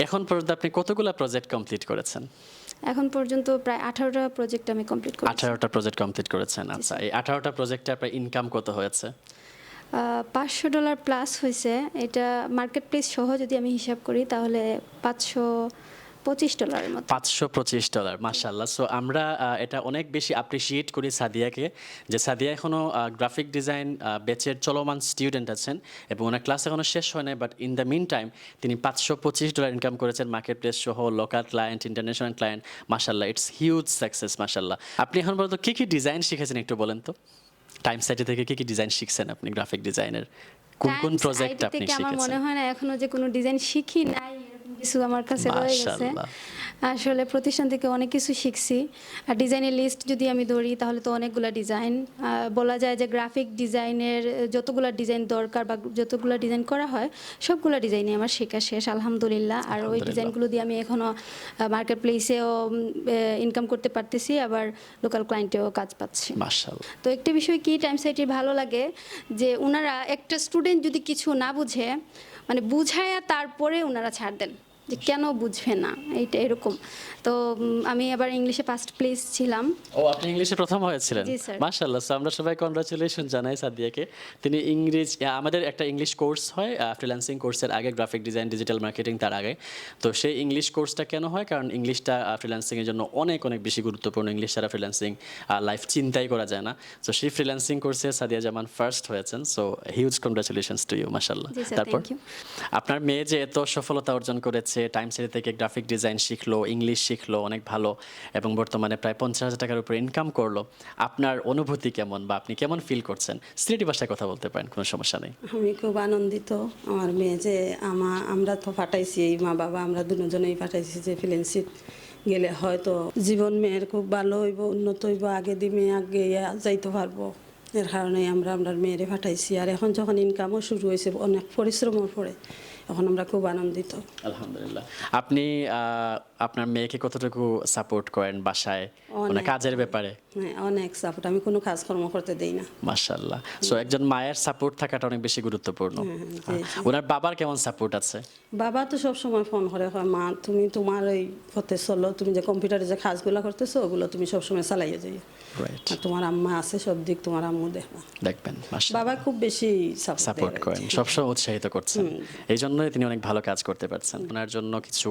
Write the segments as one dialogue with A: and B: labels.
A: এখন পর্যন্ত আপনি কতগুলা প্রজেক্ট কমপ্লিট করেছেন?
B: এখন পর্যন্ত প্রায় 18টা প্রজেক্ট আমি কমপ্লিট করেছি।
A: 18টা প্রজেক্ট কমপ্লিট করেছেন। আচ্ছা, এই 18টা প্রজেক্টে আপনার ইনকাম কত হয়েছে?
B: $500 প্লাস হয়েছে। এটা মার্কেট প্লেস সহ যদি আমি হিসাব করি তাহলে $525 মতো।
A: $525, মাশাআল্লাহ। সো আমরা এটা অনেক বেশি অ্যাপ্রিশিয়েট করি সাদিয়াকে, যে সাদিয়া এখনো গ্রাফিক ডিজাইন ব্যাচের চলমান স্টুডেন্ট আছেন এবং ওনার ক্লাস এখনো শেষ হয় নাই, but in the mean time তিনি $525 ইনকাম করেছেন মার্কেট প্লেস সহ, লোকাল ক্লায়েন্ট, ইন্টারন্যাশনাল ক্লায়েন্ট। মাশাআল্লাহ, ইটস হিউজ সাকসেস। মাশাআল্লাহ। আপনি এখন পর্যন্ত কী কী ডিজাইন শিখেছেন একটু বলেন তো? টাইম সাইটে থেকে কী কী ডিজাইন শিখছেন আপনি গ্রাফিক ডিজাইনের? কোন প্রজেক্ট
B: টাইমস
A: আপনি
B: আইডি থেকে আমার মনে
A: শিখেছেন?
B: হয় না এখনো যে কোনো ডিজাইন শিখি নাই, এরকম কিছু আমার কাছে রয়ে গেছে।
A: মাশাআল্লাহ।
B: আসলে প্রতিষ্ঠান থেকে অনেক কিছু শিখছি। আর ডিজাইনের লিস্ট যদি আমি ধরি তাহলে তো অনেকগুলো ডিজাইন, বলা যায় যে গ্রাফিক ডিজাইনের যতগুলো ডিজাইন দরকার বা যতগুলো ডিজাইন করা হয় সবগুলো ডিজাইনই আমার শেখা শেষ আলহামদুলিল্লাহ। আর ওই
A: আলহামদুলিল্লাহ।
B: ডিজাইনগুলো দিয়ে আমি এখনও মার্কেট প্লেসেও ইনকাম করতে পারতেছি, আবার লোকাল ক্লায়েন্টেও কাজ পাচ্ছি।
A: মাশাআল্লাহ।
B: তো একটা বিষয় কি টাইম সাইটের ভালো লাগে যে ওনারা একটা স্টুডেন্ট যদি কিছু না বুঝে, মানে বুঝায়া তারপরে ওনারা ছাড় দেন যে কেন বুঝবে না, এইটা এরকম। তো আমি আবার ইংলিশে ফার্স্ট প্লেস ছিলাম।
A: ও, আপনি ইংলিশে প্রথম হয়েছিলেন?
B: জি, স্যার।
A: মাশাআল্লাহ। সো আমরা সবাই কনগ্রাচুলেশন জানাই সাদিয়াকে। তিনি আমাদের একটা ইংলিশ কোর্স হয় ফ্রিল্যান্সিং কোর্সের আগে, গ্রাফিক ডিজাইন, ডিজিটাল মার্কেটিং তার আগে। তো সেই ইংলিশ কোর্সটা কেন হয়? কারণ ইংলিশটা ফ্রিল্যান্সিংয়ের জন্য অনেক অনেক বেশি গুরুত্বপূর্ণ। ইংলিশ ছাড়া ফ্রিল্যান্সিং লাইফ চিন্তাই করা যায় না। সো সেই ফ্রিল্যান্সিং কোর্সে সাদিয়া জামান ফার্স্ট হয়েছেন। So huge congratulations to you. মাশাআল্লাহ।
B: জি, স্যার,
A: তারপর
B: থ্যাংক ইউ।
A: আপনার মেয়ে যে এত সফলতা অর্জন করেছে, টাইম সাইট থেকে গ্রাফিক ডিজাইন শিখলো, ইংলিশ শিখলো অনেক ভালো, এবং বর্তমানে প্রায় 50,000 টাকার উপরে ইনকাম করলো, আপনার অনুভূতি কেমন বা আপনি কেমন ফিল করছেন? সিলেটি ভাষায় কথা বলতে পারেন, কোনো সমস্যা নেই।
C: আমি খুব আনন্দিত। আমার মেয়ে যে আমরা তো পাঠাইছি, এই মা বাবা আমরা দুজনেই পাঠাইছি যে ফ্রিল্যান্সিং গেলে হয়তো জীবন মেয়ের খুব ভালো হইব, উন্নত হইব, আগে দিয়ে মেয়ে আগে যাইতে পারবো। এর কারণে আমরা মেয়েরে পাঠাইছি। আর এখন যখন ইনকামও শুরু হয়েছে অনেক পরিশ্রমের পরে, এখন আমরা খুব আনন্দিত।
A: আলহামদুলিল্লাহ। আপনি আপনার মেয়েকে কতটুকু সাপোর্ট করেন বাসায়, মানে
C: অনেক।
A: কাজের ব্যাপারে?
C: হ্যাঁ, অনেক সাপোর্ট। আমি কোনো কাজকর্ম করতে দেই না।
A: মাশাআল্লাহ। সো একজন মায়ের সাপোর্ট থাকাটা অনেক বেশি গুরুত্বপূর্ণ।
C: জি, জি।
A: ওনার বাবার কেমন সাপোর্ট আছে?
C: বাবা তো সব সময় ফোন করে, হয় মা তুমি তোমার এই পথে চলো, তুমি যে কম্পিউটারে যে কাজগুলো করতেছো ওগুলো তুমি সবসময় চালাইয়ে যাই।
A: রাইট।
C: আর তোমার আম্মা আছে, সব দিক তোমার আম্মু দেখবা।
A: দেখবেন। মাশাআল্লাহ।
C: বাবা খুব বেশি
A: সাপোর্ট করেন, সবসময় উৎসাহিত করছেন, এই জন্যই তিনি অনেক ভালো কাজ করতে পারছেন। ওনার জন্য কিছু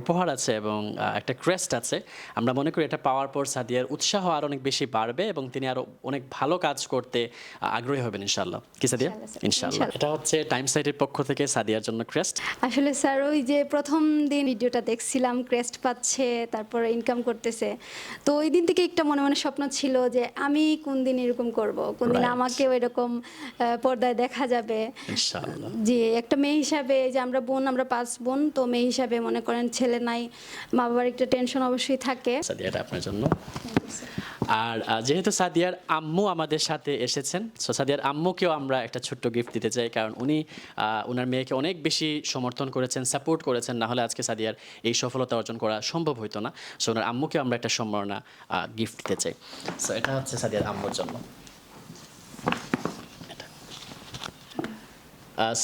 A: উপহার আছে এবং একটা ক্রেস্ট আছে। আমরা মনে করি এটা পাওয়ার পর সাদিয়ার উৎসাহ আরো অনেক বেশি বাড়বে এবং তিনি আরো অনেক ভালো কাজ করতে আগ্রহী হবেন ইনশাআল্লাহ। কি সাদিয়া?
B: ইনশাআল্লাহ,
A: ইনশাআল্লাহ। এটা হচ্ছে টাইম সাইটের পক্ষ থেকে সাদিয়ার জন্য ক্রেস্ট।
B: আসলে স্যার ওই যে প্রথম দিন ভিডিওটা দেখছিলাম, ক্রেস্ট পাচ্ছে, তারপরে ইনকাম করতেছে, তো ওই দিন থেকে একটা মনে মনে স্বপ্ন ছিল যে আমি কোন দিন এরকম করব, কোন দিন
A: Right.
B: আমাকেও এরকম পর্দায় দেখা যাবে।
A: ইনশাআল্লাহ।
B: জি, একটা মেয়ে হিসাবে, যে আমরা 5 বোন, তো মেয়ে হিসাবে মনে করেন ছেলে নাই, মা বাবার একটা টেনশন অবশ্যই থাকে।
A: সাদিয়া, এটা আপনার জন্য। আর যেহেতু সাদিয়ার আম্মু আমাদের সাথে এসেছেন, সো সাদিয়ার আম্মুকেও আমরা একটা ছোট্ট গিফট দিতে চাই, কারণ উনি ওনার মেয়েকে অনেক বেশি সমর্থন করেছেন, সাপোর্ট করেছেন, না হলে আজকে সাদিয়ার এই সফলতা অর্জন করা সম্ভব হতো না। সো ওনার আম্মুকেও আমরা একটা সম্মাননা গিফট দিতে চাই। সো এটা হচ্ছে সাদিয়ার আম্মুর জন্য। এটা।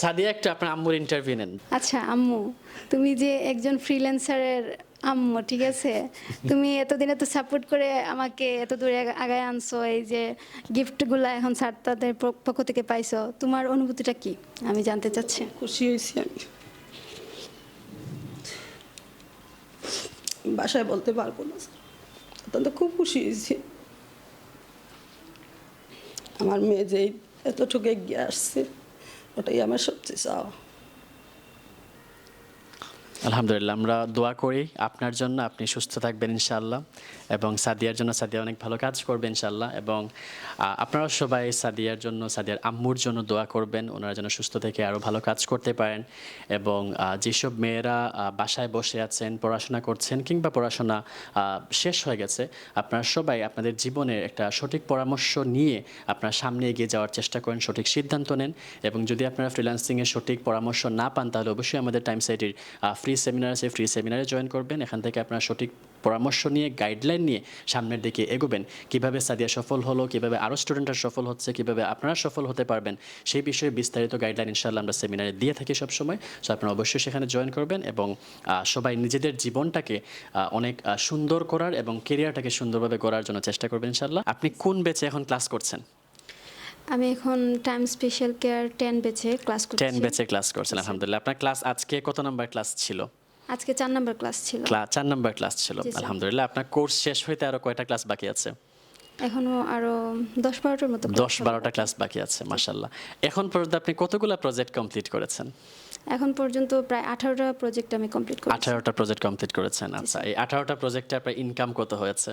A: সাদিয়া, একটা আপনার আম্মুর ইন্টারভিউ নেন।
B: আচ্ছা আম্মু, তুমি যে একজন ফ্রিল্যান্সারের আম্মু, ঠিক আছে, তুমি এতদিনে তো সাপোর্ট করে আমাকে এত দূরে আগায় আনছো, এই যে গিফটগুলো এখন স্যার তাদের পক্ষ থেকে পাইছো, তোমার অনুভূতিটা কি আমি জানতে চাচ্ছি।
C: খুশি হয়েছি আমি, বাসায় বলতে পারবো না স্যার, অত্যন্ত খুব খুশি হয়েছি। আমার মেয়ে যে এতটুকু এগিয়ে আসছে, ওটাই আমার সবচেয়ে চাওয়া।
A: আলহামদুলিল্লাহ, আমরা দোয়া করি আপনার জন্য, আপনি সুস্থ থাকবেন ইনশাআল্লাহ, এবং সাদিয়ার জন্য সাদিয়া অনেক ভালো কাজ করবে ইনশাআল্লাহ, এবং আপনারা সবাই সাদিয়ার জন্য, সাদিয়ার আম্মুর জন্য দোয়া করবেন, ওনারা যেন সুস্থ থেকে আরও ভালো কাজ করতে পারেন। এবং যেসব মেয়েরা বাসায় বসে আছেন, পড়াশোনা করছেন কিংবা পড়াশোনা শেষ হয়ে গেছে, আপনারা সবাই আপনাদের জীবনের একটা সঠিক পরামর্শ নিয়ে আপনারা সামনে এগিয়ে যাওয়ার চেষ্টা করেন, সঠিক সিদ্ধান্ত নেন। এবং যদি আপনারা ফ্রিল্যান্সিংয়ের সঠিক পরামর্শ না পান, তাহলে অবশ্যই আমাদের টাইম সাইটের ফ্রি সেমিনার আছে, ফ্রি সেমিনারে জয়েন করবেন। এখান থেকে আপনারা সঠিক পরামর্শ নিয়ে গাইডলাইন নিয়ে সামনের দিকে এগোবেন। কিভাবে সাদিয়া সফল হলো, কিভাবে আরও স্টুডেন্টরা সফল হচ্ছে, কিভাবে আপনারা সফল হতে পারবেন, সেই বিষয়ে বিস্তারিত গাইডলাইন ইনশাআল্লাহ আমরা সেমিনারে দিয়ে থাকি সবসময়। সো আপনারা অবশ্যই সেখানে জয়েন করবেন এবং সবাই নিজেদের জীবনটাকে অনেক সুন্দর করার এবং কেরিয়ারটাকে সুন্দরভাবে গড়ার জন্য চেষ্টা করবেন ইনশাআল্লাহ। আপনি কোন ব্যাচে এখন ক্লাস করছেন?
B: আমি এখন টাইম স্পেশাল কেয়ার 10 ব্যাচে ক্লাস করছি।
A: 10 ব্যাচে ক্লাস করছেন, আলহামদুলিল্লাহ। আপনার ক্লাস আজকে কত নাম্বার ক্লাস ছিল?
B: আজকে 4 নাম্বার ক্লাস ছিল।
A: 4 নাম্বার ক্লাস ছিল,
B: জি, স্যার।
A: আলহামদুলিল্লাহ। আপনার কোর্স শেষ হইতে আরো কয়টা ক্লাস বাকি আছে?
B: এখনো আরো 10-12টার মতো
A: 10-12টা ক্লাস বাকি আছে, মাশাআল্লাহ। এখন পর্যন্ত আপনি কতগুলো প্রজেক্ট কমপ্লিট করেছেন?
B: এখন পর্যন্ত প্রায় 18টা প্রজেক্ট আমি কমপ্লিট করেছি।
A: 18টা প্রজেক্ট কমপ্লিট করেছেন, আচ্ছা। এই 18টা প্রজেক্টে আপনার ইনকাম কত হয়েছে?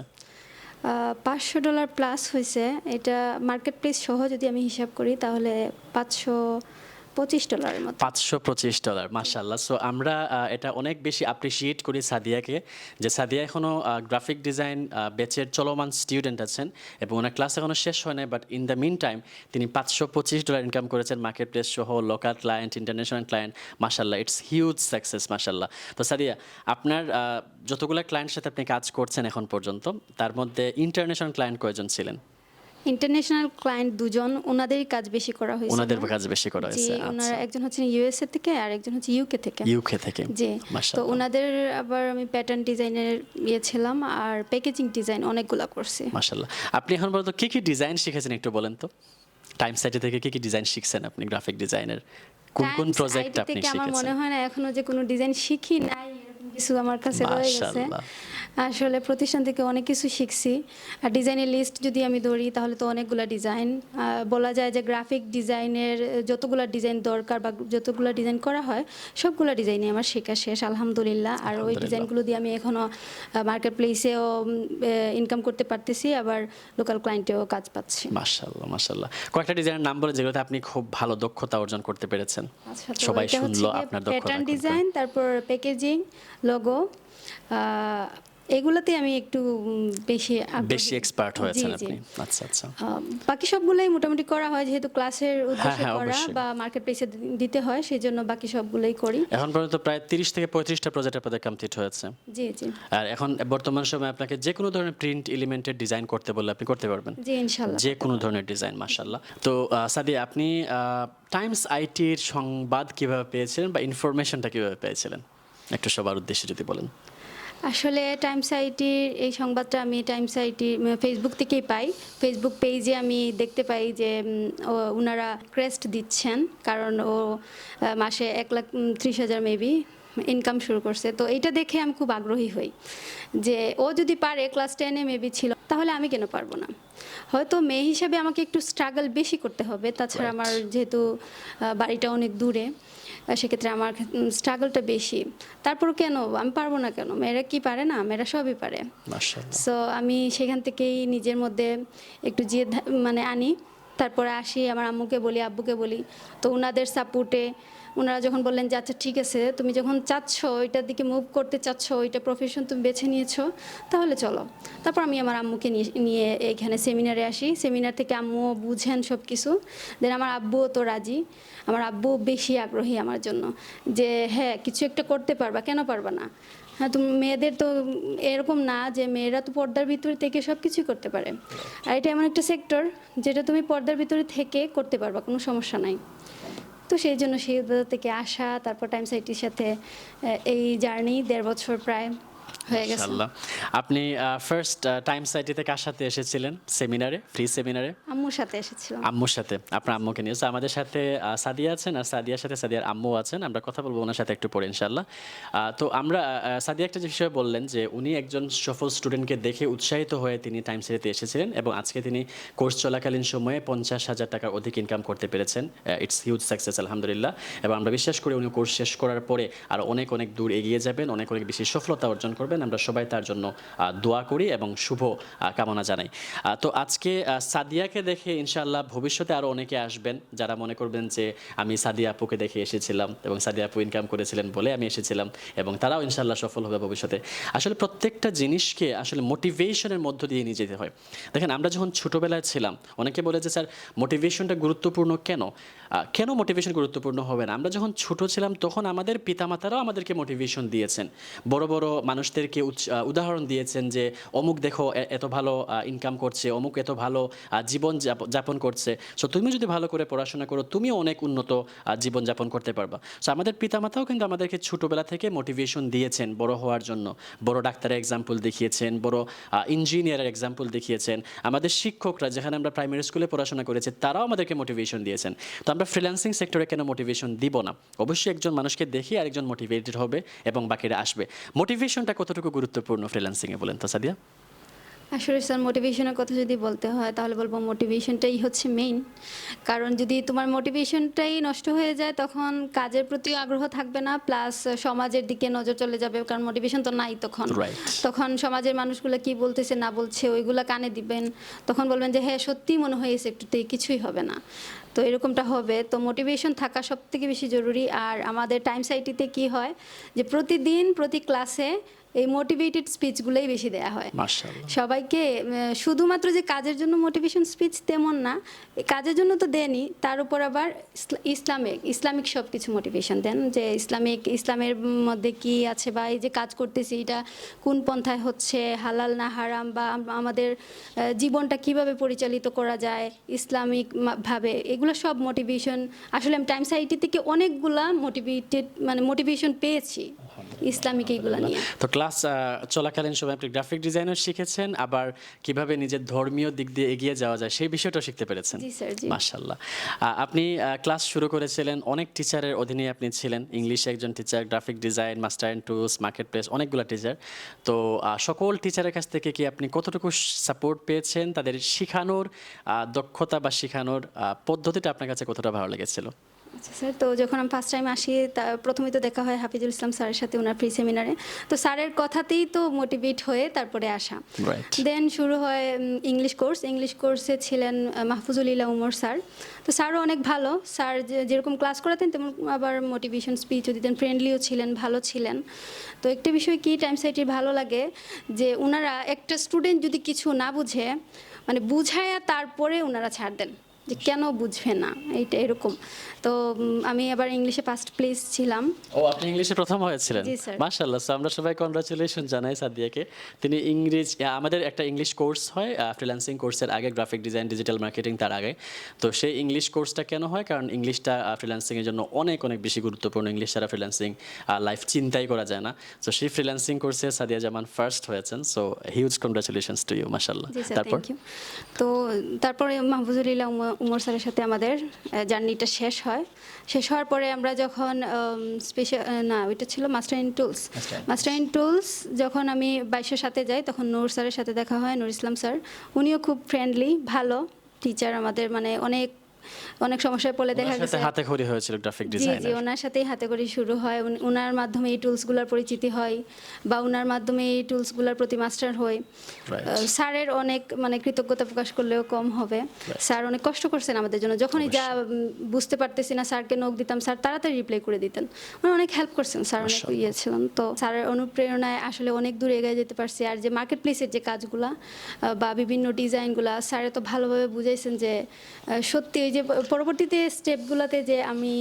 B: $500 প্লাস হয়েছে। এটা মার্কেট প্লেস সহ যদি আমি হিসাব করি তাহলে $525 মতো।
A: $525, মাশাআল্লাহ। সো আমরা এটা অনেক বেশি অ্যাপ্রিসিয়েট করি সাদিয়াকে, যে সাদিয়া এখনও গ্রাফিক ডিজাইন ব্যাচের চলমান স্টুডেন্ট আছেন এবং ওনার ক্লাস এখনও শেষ হয় নাই, but in the mean time তিনি $525 ইনকাম করেছেন মার্কেট প্লেস সহ, লোকাল ক্লায়েন্ট, ইন্টারন্যাশনাল ক্লায়েন্ট। মাশাআল্লাহ, ইটস হিউজ সাকসেস, মাশাআল্লাহ। তো সাদিয়া, আপনার যতগুলো ক্লায়েন্টের সাথে আপনি কাজ করছেন এখন পর্যন্ত, তার মধ্যে ইন্টারন্যাশনাল ক্লায়েন্ট কয়জন ছিলেন?
B: ইন্টারন্যাশনাল ক্লায়েন্ট 2 জন, ওনাদেরই কাজ বেশি করা হয়েছে।
A: ওনাদের কাজ বেশি করা হয়েছে,
B: জি, ওনারা
A: আচ্ছা।
B: একজন হচ্ছেন ইউএসএ থেকে আর একজন হচ্ছে ইউকে থেকে।
A: ইউকে থেকে,
B: জি। তো
A: মাশাআল্লাহ।
B: ওনাদের আবার আমি প্যাটার্ন ডিজাইনের ছিলাম আর প্যাকেজিং ডিজাইন অনেকগুলা করছি।
A: মাশাআল্লাহ। আপনি এখন পর্যন্ত কি কি ডিজাইন শিখেছেন একটু বলেন তো? টাইম সাইটে থেকে কি কি ডিজাইন শিখছেন আপনি গ্রাফিক ডিজাইনের? কোন কোন
B: Times
A: প্রজেক্ট
B: IT
A: আপনি
B: থেকে আমার মনে
A: শিখেছেন?
B: হয় না এখনো যে কোনো ডিজাইন শিখি নাই, এরকম কিছু আমার কাছে রয়ে গেছে।
A: মাশাআল্লাহ।
B: আসলে প্রতিষ্ঠান থেকে অনেক কিছু শিখছি। আর ডিজাইনের লিস্ট যদি আমি ধরি তাহলে তো অনেকগুলা ডিজাইন, বলা যায় যে গ্রাফিক ডিজাইনের যতগুলা ডিজাইন দরকার বা যতগুলা ডিজাইন করা হয় সবগুলা ডিজাইনই আমার শেখা শেষ, আলহামদুলিল্লাহ। আর ওই
A: আলহামদুলিল্লাহ।
B: ডিজাইনগুলো দিয়ে আমি এখনো মার্কেট প্লেসেও ইনকাম করতে পারতেছি, আবার লোকাল ক্লায়েন্টেও কাজ পাচ্ছি।
A: মাশাআল্লাহ, মাশাআল্লাহ। কয়েকটা ডিজাইনের নাম বলে যেগুলোতে আপনি খুব ভালো দক্ষতা অর্জন করতে পেরেছেন।
B: আচ্ছা, তো
A: সবাই
B: এটা হচ্ছে
A: শুনলো
B: গিয়ে
A: আপনার দক্ষতা।
B: প্যাটার্ন ডিজাইন, তারপর প্যাকেজিং, লোগো, এগুলোতে আমি একটু বেশি আগ্রহী।
A: বেশি এক্সপার্ট হয়েছেন
B: জি, জি।
A: আপনি, আচ্ছা আচ্ছা।
B: বাকি সবগুলোই মোটামুটি করা হয়, যেহেতু ক্লাসের উদ্দেশ্যে
A: হ্যাঁ,
B: করা
A: অবশ্যই।
B: বা মার্কেট প্লেসে দিতে হয়, সেই জন্য বাকি সবগুলোই করি।
A: এখন পর্যন্ত প্রায় 30 থেকে 35টা প্রজেক্ট আপনাদের কমপ্লিট হয়েছে।
B: জি, জি।
A: আর এখন বর্তমান সময়ে আপনাকে যে কোনো ধরনের প্রিন্ট এলিমেন্টের ডিজাইন করতে বললে আপনি করতে পারবেন?
B: জি, ইনশাআল্লাহ।
A: যে কোনো ধরনের ডিজাইন, মাশাআল্লাহ। তো সাদিয়া, আপনি টাইমস আইটির সংবাদ কিভাবে পেয়েছিলেন বা ইনফরমেশনটা কিভাবে পেয়েছিলেন, একটু সবার উদ্দেশ্যে যদি বলেন।
B: আসলে টাইমস আইটির এই সংবাদটা আমি টাইমস আইটি ফেসবুক থেকেই পাই। ফেসবুক পেজে আমি দেখতে পাই যে ওনারা ক্রেস্ট দিচ্ছেন, কারণ ও মাসে 1,30,000 মেবি ইনকাম শুরু করছে। তো এইটা দেখে আমি খুব আগ্রহী হই যে ও যদি পারে, ক্লাস 10-এ মেবি ছিল, তাহলে আমি কেন পারবো না। হয়তো মেয়ে হিসাবে আমাকে একটু স্ট্রাগল বেশি করতে হবে, তাছাড়া আমার যেহেতু বাড়িটা অনেক দূরে, সেক্ষেত্রে আমার স্ট্রাগলটা বেশি। তারপর কেন আমি পারবো না কেন? মেয়েরা কি পারে না? মেয়েরা সবই পারে।
A: মাশাআল্লাহ।
B: সো আমি সেখান থেকেই নিজের মধ্যে একটু জেদ মানে আনি, তারপরে আসি আমার আম্মুকে বলি, আব্বুকে বলি। তো ওনাদের সাপোর্টে ওনারা যখন বললেন যে আচ্ছা ঠিক আছে, তুমি যখন চাচ্ছ ওইটার দিকে মুভ করতে চাচ্ছ, ওইটা প্রফেশন তুমি বেছে নিয়েছো, তাহলে চলো। তারপর আমি আমার আম্মুকে নিয়ে এইখানে সেমিনারে আসি। সেমিনার থেকে আম্মুও বুঝেন সব কিছু। দেন আমার আব্বুও তো রাজি। আমার আব্বু বেশি আগ্রহী আমার জন্য, যে হ্যাঁ কিছু একটা করতে পারবা, কেন পারবা না? হ্যাঁ, তুমি মেয়েদের তো এরকম না যে মেয়েরা তো পর্দার ভিতরে থেকে সব কিছুই করতে পারে। আর এটা এমন একটা সেক্টর যেটা তুমি পর্দার ভিতরে থেকে করতে পারবা, কোনো সমস্যা নাই। তো সেই জন্য সেই থেকে আসা, তারপর টাইমস আইটির সাথে এই জার্নি 1.5 বছর প্রায় হয়ে গেছে।
A: মাশাআল্লাহ। আপনি ফার্স্ট টাইমস আইটি থেকে কার সাথে এসেছিলেন সেমিনারে, ফ্রি সেমিনারে?
B: আম্মুর সাথে এসেছিলাম।
A: আম্মুর সাথে, আপনার আম্মুকে নিয়ে। So, আমাদের সাথে সাদিয়া আছেন, আর সাদিয়ার সাথে সাদিয়ার আম্মু আছেন। আমরা কথা বলবো ওনার সাথে একটু পরে ইনশাআল্লাহ। তো আমরা সাদিয়া একটা যে বিষয় বললেন যে উনি একজন সফল স্টুডেন্টকে দেখে উৎসাহিত হয়ে তিনি টাইমস আইটিতে এসেছিলেন এবং আজকে তিনি কোর্স চলাকালীন সময়ে 50,000 টাকার অধিক ইনকাম করতে পেরেছেন। ইটস হিউজ সাকসেস, আলহামদুলিল্লাহ। এবং আমরা বিশ্বাস করি উনি কোর্স শেষ করার পরে আরও অনেক অনেক দূর এগিয়ে যাবেন, অনেক অনেক বেশি সফলতা অর্জন করবেন। আমরা সবাই তার জন্য দোয়া করি এবং শুভ কামনা জানাই। তো আজকে সাদিয়াকে দেখে ইনশাআল্লাহ ভবিষ্যতে আরও অনেকে আসবেন যারা মনে করবেন যে আমি সাদিয়া আপুকে দেখে এসেছিলাম এবং সাদিয়া আপু ইনকাম করেছিলেন বলে আমি এসেছিলাম, এবং তারাও ইনশাআল্লাহ সফল হবে ভবিষ্যতে। আসলে প্রত্যেকটা জিনিসকে আসলে মোটিভেশনের মধ্য দিয়ে নিয়ে যেতে হয়। দেখেন, আমরা যখন ছোটোবেলায় ছিলাম, অনেকে বলে যে স্যার মোটিভেশনটা গুরুত্বপূর্ণ কেন? কেন মোটিভেশন গুরুত্বপূর্ণ হবে না? আমরা যখন ছোট ছিলাম তখন আমাদের পিতামাতারাও আমাদেরকে মোটিভেশন দিয়েছেন। বড় বড় মানুষদের আমাদেরকে উদাহরণ দিয়েছেন যে অমুক দেখো এত ভালো ইনকাম করছে, অমুক এত ভালো জীবন যাপন করছে, সো তুমি যদি ভালো করে পড়াশোনা করো তুমিও অনেক উন্নত জীবন যাপন করতে পারবা। সো আমাদের পিতামাতাও কিন্তু আমাদেরকে ছোটোবেলা থেকে মোটিভেশন দিয়েছেন বড় হওয়ার জন্য, বড় ডাক্তারের এক্সাম্পল দেখিয়েছেন, বড় ইঞ্জিনিয়ারের এক্সাম্পল দেখিয়েছেন। আমাদের শিক্ষকরা যেখানে আমরা প্রাইমারি স্কুলে পড়াশোনা করেছি তারাও আমাদেরকে মোটিভেশন দিয়েছেন। তো আমরা ফ্রিল্যান্সিং সেক্টরে কেন মোটিভেশন দিব না? অবশ্যই একজন মানুষকে দেখি আরেকজন মোটিভেটেড হবে এবং বাকিরা আসবে। মোটিভেশনটা কতটুকু গুরুত্বপূর্ণ ফ্রিল্যান্সিংয়ে বলেন তো সাদিয়া?
B: আসলে স্যার মোটিভেশনের কথা যদি বলতে হয় তাহলে বলবো মোটিভেশনটাই হচ্ছে মেইন। কারণ যদি তোমার মোটিভেশনটাই নষ্ট হয়ে যায় তখন কাজের প্রতি আগ্রহ থাকবে না, প্লাস সমাজের দিকে নজর চলে যাবে, কারণ মোটিভেশন তো নাই তখন।
A: Right.
B: তখন সমাজের মানুষগুলো কি বলতেছে না বলছে ওইগুলা কানে দিবেন, তখন বলবেন যে হ্যাঁ সত্যিই মনে হয়েছে একটুতেই কিছুই হবে না। তো এরকমটা হবে। তো মোটিভেশন থাকা সব থেকে বেশি জরুরি। আর আমাদের টাইম সাইটিতে কি হয় যে প্রতিদিন প্রতি ক্লাসে এই মোটিভেটেড স্পিচগুলোই বেশি দেয়া হয়
A: মাশাআল্লাহ।
B: সবাইকে। শুধুমাত্র যে কাজের জন্য মোটিভেশন স্পিচ তেমন না, কাজের জন্য তো দেনই, তার উপর আবার ইসলামিক সব কিছু মোটিভেশন দেন, যে ইসলামের মধ্যে কি আছে, বা এই যে কাজ করতেছি এটা কোন পন্থায় হচ্ছে, হালাল না হারাম, বা আমাদের জীবনটা কিভাবে পরিচালিত করা যায় ইসলামিক ভাবে, এগুলো সব মোটিভেশন। আসলে আমি টাইম সাইটি থেকে অনেকগুলা মোটিভেশন পেয়েছি ইসলামিক এইগুলা নিয়ে।
A: তো ক্লাস চলাকালীন সময় আপনি গ্রাফিক ডিজাইনার শিখেছেন, আবার কিভাবে নিজের ধর্মীয় দিক দিয়ে এগিয়ে যাওয়া যায় সেই বিষয়টাও শিখতে পেরেছেন।
B: জি স্যার, জি।
A: মাশাআল্লাহ। আপনি ক্লাস শুরু করেছিলেন, অনেক টিচারের অধীনে আপনি ছিলেন। ইংলিশে একজন teacher, graphic design, master and tools, market place, অনেকগুলো টিচার। তো সকল টিচারের কাছ থেকে কি আপনি কতটুকু সাপোর্ট পেয়েছেন? তাদের শেখানোর দক্ষতা বা শেখানোর পদ্ধতিটা আপনার কাছে কতটা ভালো লেগেছিল?
B: আচ্ছা স্যার, তো যখন আমি ফার্স্ট টাইম আসি প্রথমেই তো দেখা হয় হাফিজুল ইসলাম স্যারের সাথে, ওনার প্রি সেমিনারে। তো স্যারের কথাতেই তো মোটিভেট হয়ে তারপরে আসা।
A: Right.
B: দেন শুরু হয় ইংলিশ কোর্সে ছিলেন মাহফুজুল ইলা উমর স্যার। তো স্যারও অনেক ভালো। স্যার যেরকম ক্লাস করাতেন তেমন আবার মোটিভেশন স্পিচও দিতেন, ফ্রেন্ডলিও ছিলেন, ভালো ছিলেন। তো একটা বিষয় কি টাইম সাইটির ভালো লাগে যে ওনারা একটা স্টুডেন্ট যদি কিছু না বুঝে মানে বুঝায়া তারপরে ওনারা ছাড় দেন যে কেন বুঝবে না, এইটা এরকম। তো আমি আবার ইংলিশে ফার্স্ট প্লেস ছিলাম।
A: ও, আপনি ইংলিশে প্রথম হয়েছিলেন?
B: জি, স্যার।
A: মাশাআল্লাহ। সো আমরা সবাই কনগ্রাচুলেশন জানাই সাদিয়াকে। তিনি আমাদের একটা ইংলিশ কোর্স হয় ফ্রিল্যান্সিং কোর্সের আগে, গ্রাফিক ডিজাইন, ডিজিটাল মার্কেটিং তার আগে। তো সেই ইংলিশ কোর্সটা কেন হয়? কারণ ইংলিশটা ফ্রিল্যান্সিংয়ের জন্য অনেক অনেক বেশি গুরুত্বপূর্ণ। ইংলিশ ছাড়া ফ্রিল্যান্সিং লাইফ চিন্তাই করা যায় না। তো সেই ফ্রিল্যান্সিং কোর্সে সাদিয়া জামান ফার্স্ট হয়েছেন। So huge congratulations to you, মাশাআল্লাহ।
B: জি স্যার,
A: তারপর
B: থ্যাংক ইউ। তো তারপরে মাহফুজুলিল্লাহ উমর স্যারের সাথে আমাদের জার্নিটা শেষ হওয়ার পরে আমরা যখন ওইটা ছিল মাস্টার ইন টুলস, যখন আমি 22-এর সাথে যাই তখন নূর স্যারের সাথে দেখা হয়, নূর ইসলাম স্যার। উনিও খুব ফ্রেন্ডলি, ভালো টিচার আমাদের, মানে অনেক সমস্যায় পড়লে দেখা
A: ওনার সাথে
B: গেছে।
A: হাতে খড়ি হয়েছিল গ্রাফিক
B: জি
A: ডিজাইনার।
B: ওনার সাথেই হাতে করে শুরু হয়। ওনার মাধ্যমে এই টুলসগুলোর পরিচিতি হয়, বা ওনার মাধ্যমে এই টুলসগুলোর প্রতি মাস্টার হয়। স্যারের অনেক কৃতজ্ঞতা প্রকাশ করলেও কম হবে। স্যার অনেক কষ্ট করছেন আমাদের জন্য। যখনই যা বুঝতে পারতেছি না স্যারকে নক দিতাম, স্যার তাড়াতাড়ি রিপ্লাই করে দিতেন। মানে অনেক হেল্প করছেন স্যার, অনেক ইয়ে ছিলেন। তো স্যারের অনুপ্রেরণায় আসলে অনেক দূর এগিয়ে যেতে পারছি। আর যে মার্কেট প্লেসের যে কাজগুলা বা বিভিন্ন ডিজাইনগুলা স্যার তো ভালোভাবে বুঝাইছেন যে সত্যি ওই যে পরবর্তীতে স্টেপগুলোতে যে আমি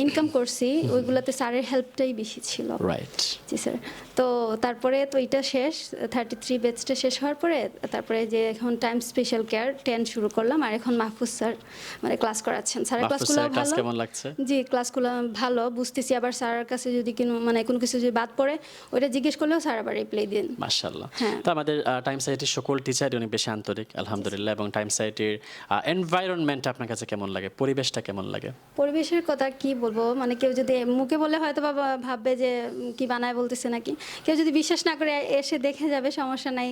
B: ইনকাম করছি ওইগুলোতে স্যারের হেল্পটাই বেশি ছিল।
A: রাইট।
B: জি স্যার। তো তারপরে তো এটা শেষ, 33 ব্যাচটা শেষ হওয়ার পরে তারপরে যে এখন টাইম স্পেশাল কেয়ার 10 শুরু করলাম। আর এখন মাহফুজ স্যার মানে ক্লাস করাচ্ছেন। স্যারের ক্লাসগুলো ভালো।
A: কেমন লাগছে?
B: জি, ক্লাসগুলো ভালো বুঝতেছি। আবার স্যারের কাছে যদি কোনো কিছু যদি বাদ পড়ে ওইটা জিজ্ঞেস করলেও স্যার আবার রিপ্লাই দেন।
A: মাশাআল্লাহ।
B: হ্যাঁ।
A: তো আমাদের টাইম সাইটের সকল টিচারই অনেক বেশি আন্তরিক, আলহামদুলিল্লাহ। এবং টাইম সাইটের এনভায়রনমেন্ট আপনার কাছে কেমন লাগে? পরিবেশটা কেমন লাগে?
B: পরিবেশের কথা কি বলবো, মানে কেউ যদি মুখে বলে হয়তো বা ভাববে যে কি বানায় বলতেছে নাকি, কেউ যদি বিশ্বাস না করে এসে দেখে যাবে, সমস্যা নাই।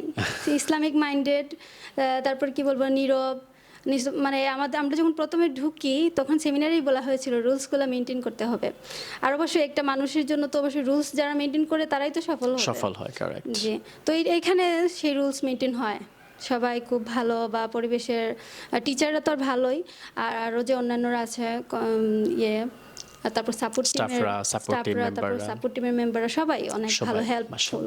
B: ইসলামিক মাইন্ডেড, তারপর কি বলবো নীরব, মানে আমরা যখন প্রথমে ঢুকি তখন সেমিনারেই বলা হয়েছিল রুলসগুলো মেনটেন করতে হবে। আর অবশ্যই একটা মানুষের জন্য তো অবশ্যই রুলস যারা মেনটেন করে তারাই তো সফল হয়।
A: কারেক্ট।
B: জি, তো এইখানে সেই রুলস মেনটেন হয়। সবাই খুব ভালো, বা পরিবেশের টিচাররা তো আর ভালোই, আর আরও যে অন্যান্যরা আছে তারপর সাপোর্ট টিমের মেম্বাররা সবাই অনেক ভালো হেল্পফুল।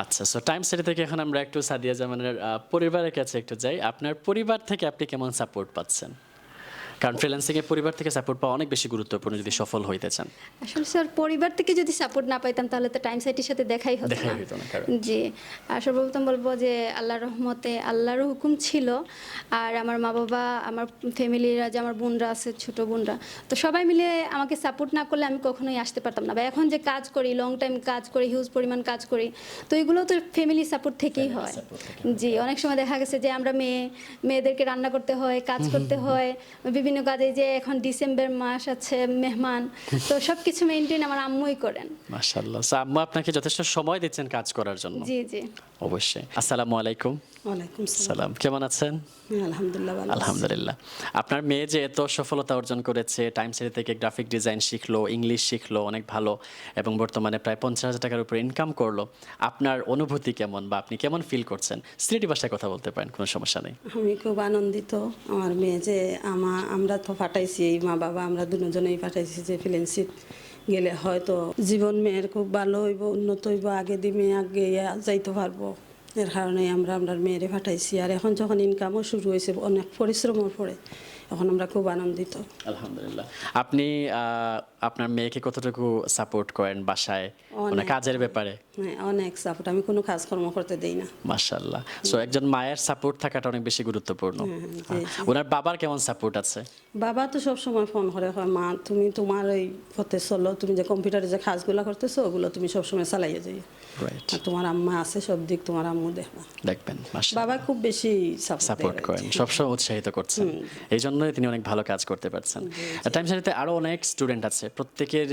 A: আচ্ছা, সো টাইম সেট থেকে এখন আমরা একটু সাদিয়া জামানের পরিবারের কাছে একটু যাই। আপনার পরিবার থেকে আপনি কেমন সাপোর্ট পাচ্ছেন? কারণ ফ্রিল্যান্সিং এ পরিবার থেকে সাপোর্ট পাওয়া অনেক বেশি গুরুত্বপূর্ণ যদি সফল হইতে চান।
B: আসলে স্যার পরিবার থেকে যদি সাপোর্ট না পাইতাম তাহলে তো টাইম সাইটের সাথে দেখাই হতো
A: দেখাই
B: না।
A: হতো না, কারণ
B: জি, আর সর্বপ্রথম বলবো যে আল্লাহর রহমতে আল্লাহরও হুকুম ছিল, আর আমার মা বাবা, আমার ফ্যামিলিরা, যে আমার বোনরা আছে, ছোট বোনরা, তো সবাই মিলে আমাকে সাপোর্ট না করলে আমি কখনোই আসতে পারতাম না। বা এখন যে কাজ করি, লং টাইম কাজ করি, হিউজ পরিমাণ কাজ করি, তো এগুলো তো ফ্যামিলি সাপোর্ট থেকেই হয়। জি, অনেক সময় দেখা গেছে যে আমরা মেয়েদেরকে রান্না করতে হয়, কাজ করতে হয়, বিভিন্ন কাজে, যে এখন ডিসেম্বর মাস আছে, মেহমান, তো সব কিছু মেনটেন আমার আম্মুই করেন।
A: মাশাআল্লাহ। সো আম্মু আপনাকে যথেষ্ট সময় দিচ্ছেন কাজ করার জন্য।
B: জি জি।
A: অবশ্যই। আসসালামু আলাইকুম।
C: ওয়ালাইকুম সালাম।
A: সালাম, কেমন আছেন?
C: আলহামদুলিল্লাহ ভালো আছি।
A: আলহামদুলিল্লাহ। আপনার মেয়ে যে এত সফলতা অর্জন করেছে, টাইম সিটি থেকে গ্রাফিক ডিজাইন শিখলো, ইংলিশ শিখলো অনেক ভালো, এবং বর্তমানে প্রায় 50,000 টাকার উপরে ইনকাম করলো, আপনার অনুভূতি কেমন বা আপনি কেমন ফিল করছেন? স্ত্রীটি ভাষায় কথা বলতে পারেন, কোনো সমস্যা নেই।
C: আমি খুব আনন্দিত। আমার মেয়ে যে আমরা তো পাঠাইছি, এই মা বাবা আমরা দুজনেই পাঠাইছি যে ফ্রিল্যান্সিং গেলে হয়তো জীবন মেয়ের খুব ভালো হইব, উন্নত হইব, আগে দিয়ে মেয়ে আগে যাইতে পারবো। এর কারণে আমরা মেয়েরে পাঠাইছি। আর এখন যখন ইনকামও শুরু হয়েছে, অনেক পরিশ্রমের পরে, এখন আমরা খুব আনন্দিত।
A: আলহামদুলিল্লাহ। আপনি আপনার মেয়েকে কতটুকু সাপোর্ট করেন বাসায়, মানে
C: অনেক।
A: কাজের ব্যাপারে?
C: হ্যাঁ, অনেক সাপোর্ট। আমি কোনো কাজকর্ম করতে দেই না।
A: মাশাআল্লাহ। সো একজন মায়ের সাপোর্ট থাকাটা অনেক বেশি গুরুত্বপূর্ণ।
C: জি, জি।
A: ওনার বাবার কেমন সাপোর্ট আছে?
C: বাবা তো সবসময় ফোন করে, হয় মা তুমি তোমার ওই পথে চলো, তুমি যে কম্পিউটারে যে কাজগুলো করতেছো ওগুলো তুমি সবসময় চালাইয়ে যাই।
A: রাইট,
C: আর তোমার আম্মা আছে, সব দিক তোমার আম্মু দেখবা।
A: দেখবেন। মাশাআল্লাহ,
C: বাবা খুব বেশি
A: সাপোর্ট করেন, সবসময় উৎসাহিত করছেন, এই জন্যই তিনি অনেক ভালো কাজ করতে পারছেন। টাইম সারিতে আরো অনেক স্টুডেন্ট আছে, প্রত্যেকের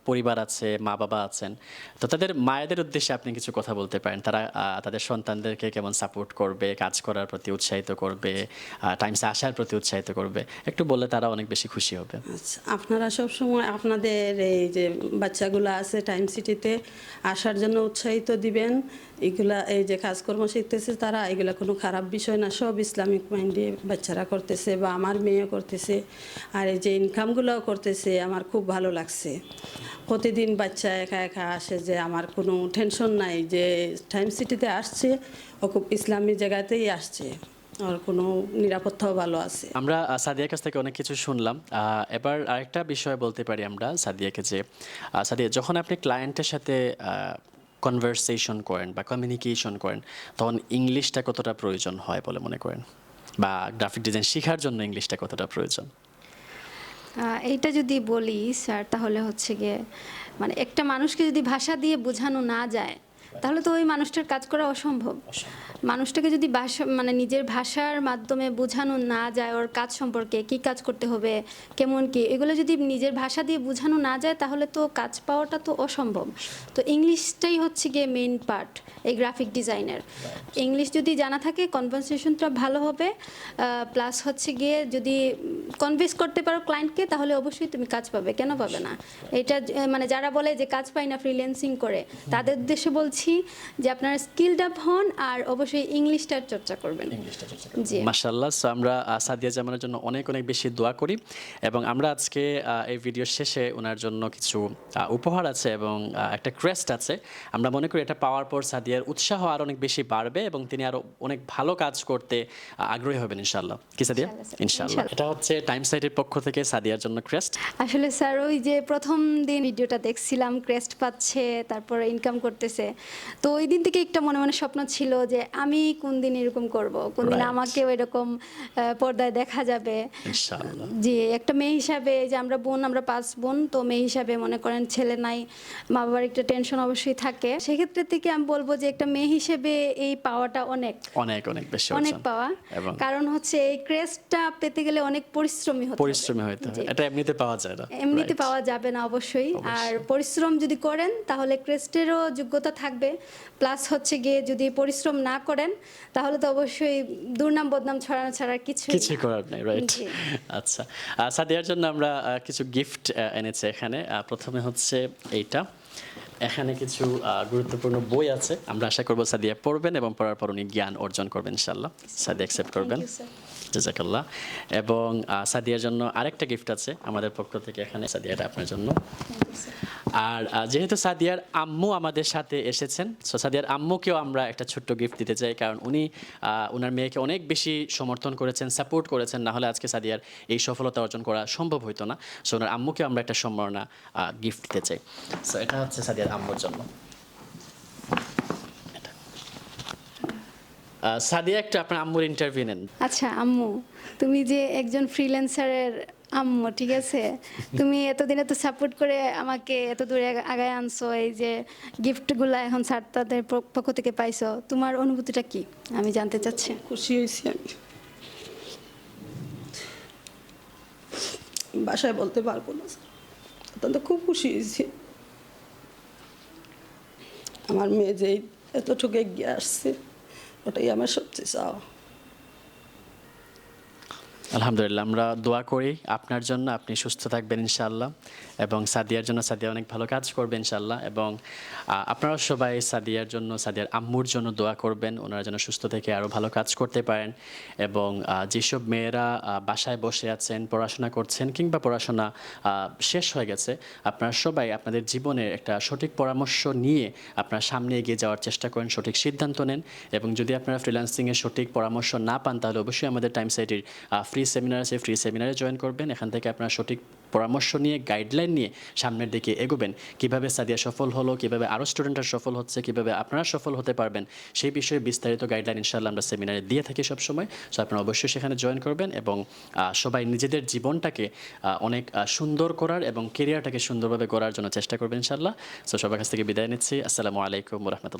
A: পরিবার আছে, মা বাবা আছেন, তো তাদের মায়েদের উদ্দেশ্যে আপনি কিছু কথা বলতে পারেন। তারা তাদের সন্তানদেরকে কেমন সাপোর্ট করবে, কাজ করার প্রতি উৎসাহিত করবে, টাইমসে আসার প্রতি উৎসাহিত করবে, একটু বললে তারা অনেক বেশি খুশি হবে।
C: আচ্ছা, আপনারা সব সময় আপনাদের এই যে বাচ্চাগুলো আছে টাইম সিটিতে আসার জন্য উৎসাহিত দিবেন। এগুলা এই যে কাজকর্ম শিখতেছে তারা, এগুলা কোনো খারাপ বিষয় না, সব ইসলামিক মাইন্ডে বাচ্চারা করতেছে বা আমার মেয়ে করতেছে। আর এই যে ইনকামগুলোও করতেছে, আমার খুব ভালো লাগছে। প্রতিদিন বাচ্চা একা একা আসে, যে আমার কোনো টেনশন নাই, যে টাইম সিটিতে আসছে ও খুব ইসলামী জায়গাতেই আসছে, আর কোনো নিরাপত্তাও ভালো আছে।
A: আমরা সাদিয়ার কাছ থেকে অনেক কিছু শুনলাম। এবার আরেকটা বিষয় বলতে পারি আমরা সাদিয়াকে, যে সাদিয়া, যখন আপনি ক্লায়েন্টের সাথে কনভারসেশন করেন বা কমিউনিকেশন করেন, তখন ইংলিশটা কতটা প্রয়োজন হয় বলে মনে করেন, বা গ্রাফিক ডিজাইন শেখার জন্য ইংলিশটা কতটা প্রয়োজন?
B: এইটা যদি বলি স্যার, তাহলে হচ্ছে গিয়ে মানে একটা মানুষকে যদি ভাষা দিয়ে বোঝানো না যায়, তাহলে তো ওই মানুষটার কাজ করা অসম্ভব। মানুষটাকে যদি ভাষা মানে নিজের ভাষার মাধ্যমে বোঝানো না যায়, ওর কাজ সম্পর্কে কি কাজ করতে হবে, কেমন কি, এগুলো যদি নিজের ভাষা দিয়ে বোঝানো না যায়, তাহলে তো কাজ পাওয়াটা তো অসম্ভব। তো ইংলিশটাই হচ্ছে গিয়ে মেইন পার্ট এই গ্রাফিক ডিজাইনের। ইংলিশ যদি জানা থাকে, কনভারসেশনটা ভালো হবে, প্লাস হচ্ছে গিয়ে যদি কনভিন্স করতে পারো ক্লায়েন্টকে, তাহলে অবশ্যই তুমি কাজ পাবে, কেন পাবে না? এটা মানে যারা বলে যে কাজ পাই না ফ্রিল্যান্সিং করে, তাদের উদ্দেশ্যে বলছি যে আপনারা স্কিলড আপ হন, আর অবশ্যই ইংলিশটার চর্চা করবেন। জি,
A: মাশাআল্লাহ। সো আমরা সাদিয়া জামানের জন্য অনেক অনেক বেশি দোয়া করি, এবং আমরা আজকে এই ভিডিও শেষে ওনার জন্য কিছু উপহার আছে এবং একটা ক্রেস্ট আছে। আমরা মনে করি এটা পাওয়ার পর সাদিয়ার উৎসাহ আরো অনেক বেশি বাড়বে এবং তিনি আরো অনেক ভালো কাজ করতে আগ্রহী হবেন ইনশাআল্লাহ। কি সাদিয়া? ইনশাআল্লাহ। এটা হচ্ছে টাইম সাইটের পক্ষ থেকে সাদিয়ার জন্য ক্রেস্ট।
B: আসলে স্যার ওই যে প্রথম দিন ভিডিওটা দেখছিলাম, ক্রেস্ট পাচ্ছে, তারপরে ইনকাম করতেছে, তো ওই দিন থেকে একটা মনে মনে স্বপ্ন ছিল যে আমি কোন দিন এরকম করব, কোন দিন
A: Right.
B: আমাকেও এরকম পর্দায় দেখা যাবে।
A: ইনশাআল্লাহ।
B: জি, একটা মেয়ে হিসাবে, যে আমরা 5 বোন, তো মেয়ে হিসাবে মনে করেন ছেলে নাই, মা বাবার একটা টেনশন অবশ্যই থাকে। সেক্ষেত্রে থেকে আমি বলবো যে একটা মেয়ে হিসেবে এই পাওয়াটা অনেক
A: অনেক অনেক বেশি
B: অনেক
A: অর্জন।
B: পাওয়া,
A: এবং
B: কারণ হচ্ছে এই ক্রেস্টটা পেতে গেলে অনেক পরিশ্রমী হতে হবে।
A: পরিশ্রমী হতে
B: জি।
A: হয়, এটা এমনিতে পাওয়া যায় না।
B: এমনিতে
A: Right.
B: পাওয়া যাবে না অবশ্যই। আর পরিশ্রম যদি করেন তাহলে ক্রেস্টেরও যোগ্যতা থাকবে, প্লাস হচ্ছে গিয়ে যদি পরিশ্রম না করেন তাহলে তো অবশ্যই দুর্নাম বদনাম ছড়ানো ছাড়া কিছু
A: কিছু করার নেই, রাইট?
B: জি।
A: আচ্ছা, সাদিয়ার জন্য আমরা কিছু গিফট এনেছি এখানে। প্রথমে হচ্ছে এইটা, এখানে কিছু গুরুত্বপূর্ণ বই আছে, আমরা আশা করবো সাদিয়া পড়বেন এবং পড়ার পর উনি জ্ঞান অর্জন করবেন ইনশাআল্লাহ। সাদিয়া অ্যাকসেপ্ট করবেন, জাযাকাল্লাহ। এবং সাদিয়ার জন্য আরেকটা গিফট আছে আমাদের পক্ষ থেকে, এখানে সাদিয়া, এটা আপনার জন্য। আর যেহেতু সাদিয়ার আম্মু আমাদের সাথে এসেছেন, সো সাদিয়ার আম্মুকেও আমরা একটা ছোট্ট গিফট দিতে চাই, কারণ উনি ওনার মেয়েকে অনেক বেশি সমর্থন করেছেন, সাপোর্ট করেছেন, না হলে আজকে সাদিয়ার এই সফলতা অর্জন করা সম্ভব হতো না। সো ওনার আম্মুকে আমরা একটা সম্মাননা গিফট দিতে চাই। সো এটা হচ্ছে সাদিয়ার আম্মুর জন্য। এটা। সাদিয়া, একটা আপনার আম্মুর ইন্টারভিউ নেন।
B: আচ্ছা আম্মু, তুমি যে একজন ফ্রিল্যান্সারের আম্মু, ঠিক আছে, তুমি এতদিন এত সাপোর্ট করে আমাকে এত দূরে আগায় আনছো, এই যে গিফটগুলো এখন স্যার তাদের পক্ষ থেকে পাইছো, তোমার অনুভূতিটা কি আমি জানতে চাচ্ছি।
C: খুশি হয়েছি আমি, বাসায় বলতে পারবো না স্যার, অত্যন্ত খুব খুশি হয়েছি। আমার মেয়ে যেই এতটুকু এগিয়ে আসছে, ওটাই আমার সবচেয়ে চাওয়া।
A: আলহামদুলিল্লাহ, আমরা দোয়া করি আপনার জন্য, আপনি সুস্থ থাকবেন ইনশাআল্লাহ, এবং সাদিয়ার জন্য সাদিয়া অনেক ভালো কাজ করবে ইনশাআল্লাহ, এবং আপনারা সবাই সাদিয়ার জন্য, সাদিয়ার আম্মুর জন্য দোয়া করবেন, ওনারা যেন সুস্থ থেকে আরও ভালো কাজ করতে পারেন। এবং যেসব মেয়েরা বাসায় বসে আছেন, পড়াশোনা করছেন, কিংবা পড়াশোনা শেষ হয়ে গেছে, আপনারা সবাই আপনাদের জীবনের একটা সঠিক পরামর্শ নিয়ে আপনারা সামনে এগিয়ে যাওয়ার চেষ্টা করেন, সঠিক সিদ্ধান্ত নেন। এবং যদি আপনারা ফ্রিল্যান্সিংয়ের সঠিক পরামর্শ না পান, তাহলে অবশ্যই আমাদের টাইম সাইটের ফ্রি সেমিনার আছে, ফ্রি সেমিনারে জয়েন করবেন। এখান থেকে আপনারা সঠিক পরামর্শ নিয়ে, গাইডলাইন নিয়ে সামনের দিকে এগোবেন। কিভাবে সাদিয়া সফল হলো, কিভাবে আরও স্টুডেন্টরা সফল হচ্ছে, কিভাবে আপনারা সফল হতে পারবেন, সেই বিষয়ে বিস্তারিত গাইডলাইন ইনশাআল্লাহ আমরা সেমিনারে দিয়ে থাকি সবসময়। সো আপনারা অবশ্যই সেখানে জয়েন করবেন, এবং সবাই নিজেদের জীবনটাকে অনেক সুন্দর করার এবং কেরিয়ারটাকে সুন্দরভাবে করার জন্য চেষ্টা করবেন ইনশাআল্লাহ। সো সবার কাছ থেকে বিদায় নিচ্ছি। আসসালামু আলাইকুম ওয়া রাহমাতুল্লাহ।